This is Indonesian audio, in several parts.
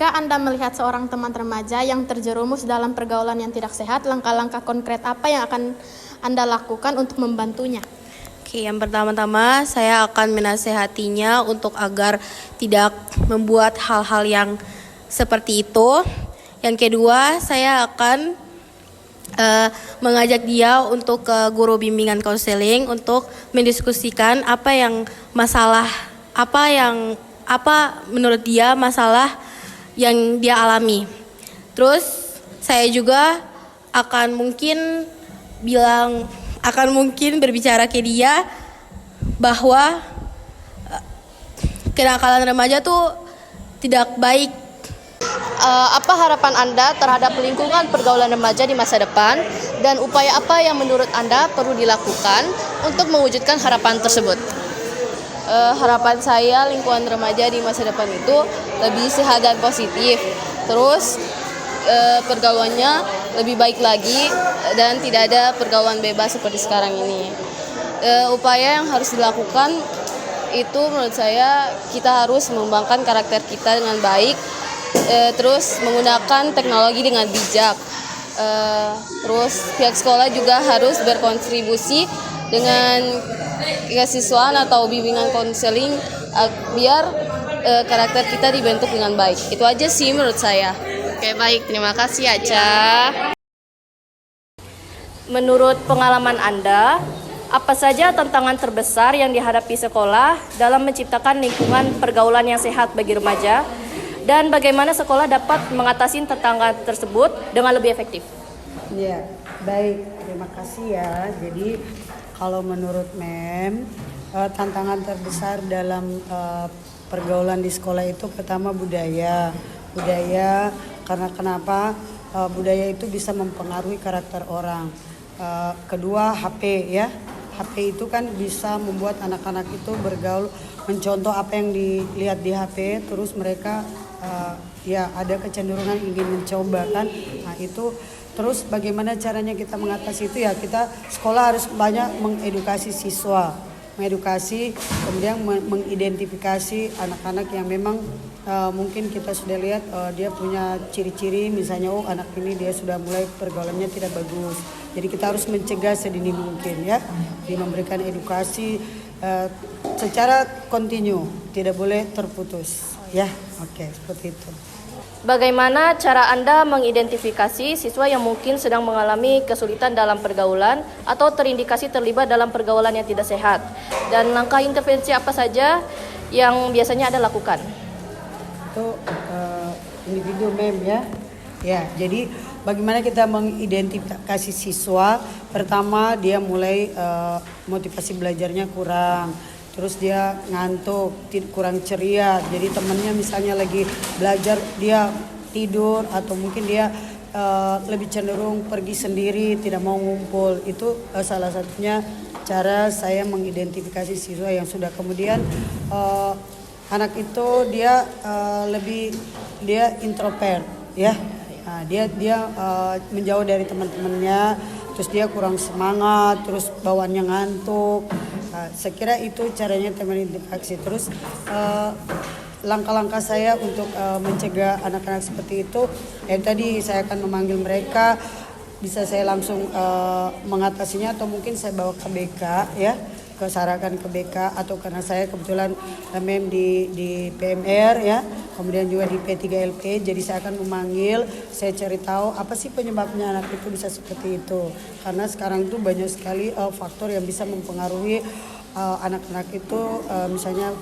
Jika Anda melihat seorang teman remaja yang terjerumus dalam pergaulan yang tidak sehat, langkah-langkah konkret apa yang akan Anda lakukan untuk membantunya? Oke, yang pertama-tama saya akan menasehatinya untuk agar tidak membuat hal-hal yang seperti itu. Yang kedua, saya akan mengajak dia untuk ke guru bimbingan konseling untuk mendiskusikan apa menurut dia masalah yang dia alami. Terus saya juga akan mungkin berbicara ke dia bahwa kenakalan remaja tuh tidak baik. Apa harapan Anda terhadap lingkungan pergaulan remaja di masa depan dan upaya apa yang menurut Anda perlu dilakukan untuk mewujudkan harapan tersebut? Harapan saya lingkungan remaja di masa depan itu lebih sehat dan positif. Terus pergaulannya lebih baik lagi dan tidak ada pergaulan bebas seperti sekarang ini. Upaya yang harus dilakukan itu menurut saya kita harus mengembangkan karakter kita dengan baik, terus menggunakan teknologi dengan bijak. Terus pihak sekolah juga harus berkontribusi dengan kehasiswaan atau bimbingan konseling biar karakter kita dibentuk dengan baik. Itu aja sih menurut saya. Oke, baik, terima kasih Aca. Menurut pengalaman Anda, apa saja tantangan terbesar yang dihadapi sekolah dalam menciptakan lingkungan pergaulan yang sehat bagi remaja? Dan bagaimana sekolah dapat mengatasi tantangan tersebut dengan lebih efektif? Ya, baik. Terima kasih ya. Jadi kalau menurut Mem, tantangan terbesar dalam pergaulan di sekolah itu pertama budaya. Budaya karena kenapa? Budaya itu bisa mempengaruhi karakter orang. Kedua HP ya. HP itu kan bisa membuat anak-anak itu bergaul, mencontoh apa yang dilihat di HP, terus mereka ya ada kecenderungan ingin mencoba kan. Nah itu terus bagaimana caranya kita mengatasi itu ya, kita sekolah harus banyak mengedukasi siswa, kemudian mengidentifikasi anak-anak yang memang mungkin kita sudah lihat dia punya ciri-ciri, misalnya anak ini dia sudah mulai pergaulannya tidak bagus. Jadi kita harus mencegah sedini mungkin ya, memberikan edukasi secara kontinu, tidak boleh terputus ya. Oke, seperti itu. Bagaimana cara Anda mengidentifikasi siswa yang mungkin sedang mengalami kesulitan dalam pergaulan atau terindikasi terlibat dalam pergaulan yang tidak sehat? Dan langkah intervensi apa saja yang biasanya Anda lakukan? Itu individu Mem ya. Ya, jadi bagaimana kita mengidentifikasi siswa? Pertama dia mulai motivasi belajarnya kurang. Terus dia ngantuk, kurang ceria. Jadi temannya misalnya lagi belajar dia tidur atau mungkin dia lebih cenderung pergi sendiri, tidak mau ngumpul. Itu salah satunya cara saya mengidentifikasi siswa yang sudah. Kemudian anak itu dia introvert ya. Nah, dia menjauh dari teman-temannya, terus dia kurang semangat, terus bawaannya ngantuk. Nah, saya kira itu caranya teman interaksi. Terus langkah-langkah saya untuk mencegah anak-anak seperti itu, tadi saya akan memanggil mereka, bisa saya langsung mengatasinya atau mungkin saya bawa ke BK ya, kesarakan ke BK, atau karena saya kebetulan Mem di PMR ya, kemudian juga di P3LP, jadi saya akan memanggil, saya cari tahu apa sih penyebabnya anak itu bisa seperti itu. Karena sekarang itu banyak sekali faktor yang bisa mempengaruhi anak-anak itu, misalnya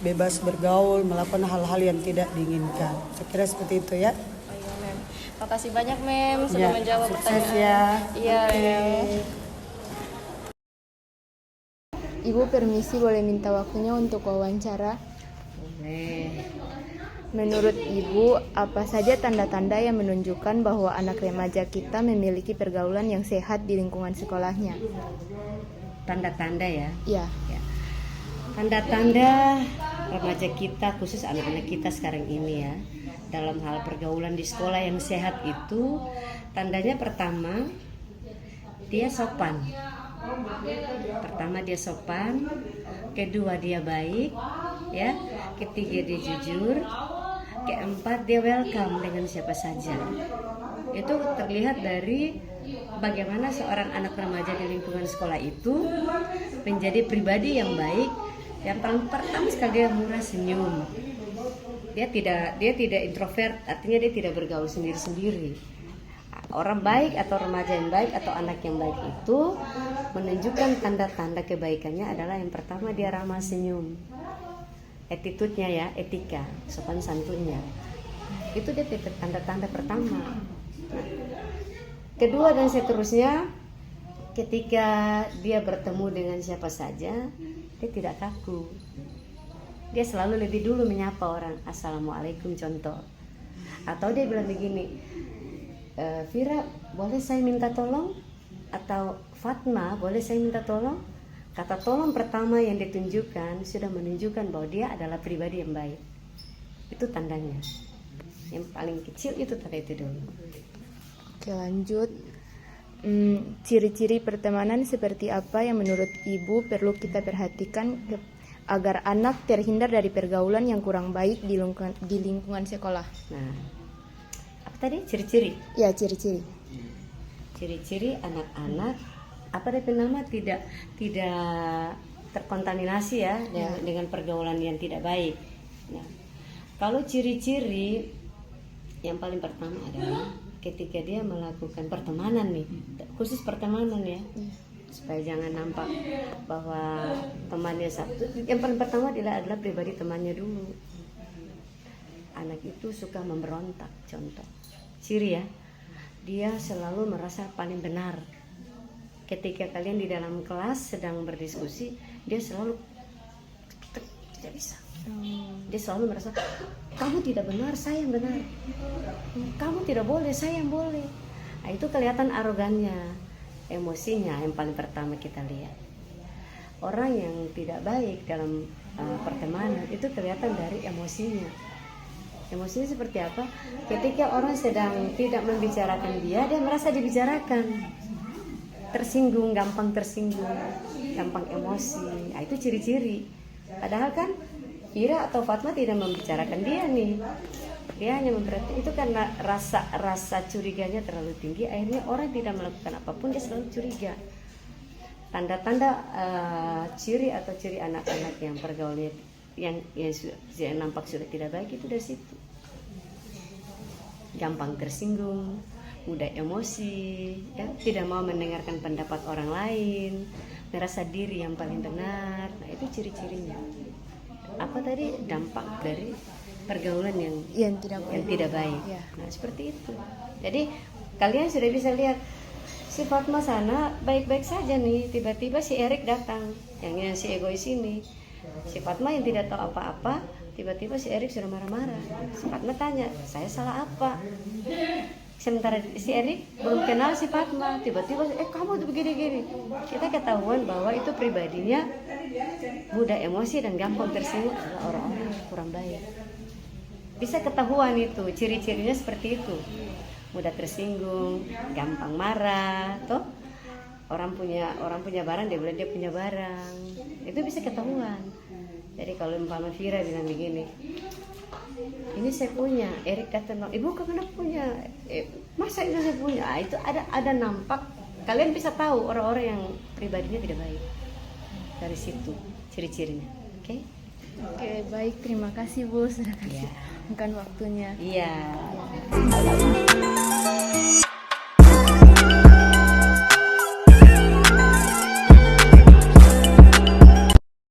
bebas bergaul, melakukan hal-hal yang tidak diinginkan. Saya kira seperti itu ya. Iya, Mem. Makasih banyak Mem sudah menjawab pertanyaan. Ya. Iya, Mem. Ibu permisi boleh minta waktunya untuk wawancara? Boleh. Menurut Ibu, apa saja tanda-tanda yang menunjukkan bahwa anak remaja kita memiliki pergaulan yang sehat di lingkungan sekolahnya? Tanda-tanda ya? Ya. Tanda-tanda remaja kita, khusus anak-anak kita sekarang ini ya, dalam hal pergaulan di sekolah yang sehat itu, tandanya pertama, dia sopan. Kedua dia baik, ya, ketiga dia jujur, keempat dia welcome dengan siapa saja. Itu terlihat dari bagaimana seorang anak remaja di lingkungan sekolah itu menjadi pribadi yang baik. Yang paling pertama sekali dia murah senyum. Dia tidak introvert, artinya dia tidak bergaul sendiri-sendiri. Orang baik atau remaja yang baik atau anak yang baik itu menunjukkan tanda-tanda kebaikannya adalah yang pertama dia ramah senyum. Attitude-nya ya, etika, sopan santunnya. Itu dia tanda-tanda pertama. Nah, kedua dan seterusnya, ketika dia bertemu dengan siapa saja, dia tidak kaku. Dia selalu lebih dulu menyapa orang, assalamualaikum contoh. Atau dia bilang begini, Vira boleh saya minta tolong? Atau Fatma boleh saya minta tolong? Kata tolong pertama yang ditunjukkan sudah menunjukkan bahwa dia adalah pribadi yang baik. Itu tandanya. Yang paling kecil itu tanda itu dulu. Oke, lanjut. Ciri-ciri pertemanan seperti apa yang menurut Ibu perlu kita perhatikan agar anak terhindar dari pergaulan yang kurang baik di lingkungan sekolah? Nah, apa tadi ciri-ciri? Ya, ciri-ciri. Ciri-ciri anak-anak apa dia nama tidak terkontaminasi ya, dengan pergaulan yang tidak baik. Nah, kalau ciri-ciri yang paling pertama adalah ketika dia melakukan pertemanan nih, khusus pertemanan ya, supaya jangan nampak bahwa temannya satu. Yang paling pertama adalah pribadi temannya dulu. Anak itu suka memberontak, contoh ciri ya, dia selalu merasa paling benar. Ketika kalian di dalam kelas sedang berdiskusi, dia selalu tidak bisa. Dia selalu merasa kamu tidak benar, saya yang benar. Kamu tidak boleh, saya yang boleh. Nah, itu kelihatan arogannya, emosinya yang paling pertama kita lihat. Orang yang tidak baik dalam pertemanan itu kelihatan dari emosinya. Emosinya seperti apa? Ketika orang sedang tidak membicarakan dia merasa dibicarakan. Tersinggung, gampang emosi. Nah, itu ciri-ciri. Padahal kan Vira atau Fatma tidak membicarakan dia nih. Dia hanya memperhatikan, itu karena rasa curiganya terlalu tinggi, akhirnya orang tidak melakukan apapun dia selalu curiga. Tanda-tanda ciri atau ciri anak-anak yang pergaulannya yang nampak sudah tidak baik itu dari situ. Gampang tersinggung, mudah emosi, ya, tidak mau mendengarkan pendapat orang lain, merasa diri yang paling benar. Nah, itu ciri-cirinya. Apa tadi dampak dari pergaulan yang tidak baik. Ya. Nah, seperti itu. Jadi kalian sudah bisa lihat si Fatma sana baik-baik saja nih, tiba-tiba si Erik datang, yang si egois ini. Si Fatma yang tidak tahu apa-apa, tiba-tiba si Erik sudah marah-marah. Si Fatma tanya, saya salah apa? Sementara si Erik belum kenal si Fatma, tiba-tiba kamu tuh begini-gini. Kita ketahuan bahwa itu pribadinya mudah emosi dan gampang tersinggung, adalah orang-orang kurang baik. Bisa ketahuan itu, ciri-cirinya seperti itu. Mudah tersinggung, gampang marah, toh. Orang punya barang, dia bilang dia punya barang. Itu bisa ketahuan. Jadi kalau umpama Vira bilang begini, ini saya punya, Erik datang, ibu kemana punya? Masa itu saya punya? Ah, itu ada nampak. Kalian bisa tahu orang-orang yang pribadinya tidak baik dari situ ciri-cirinya. Oke? Oke, baik, terima kasih Bu sudah kasih waktunya. Iya.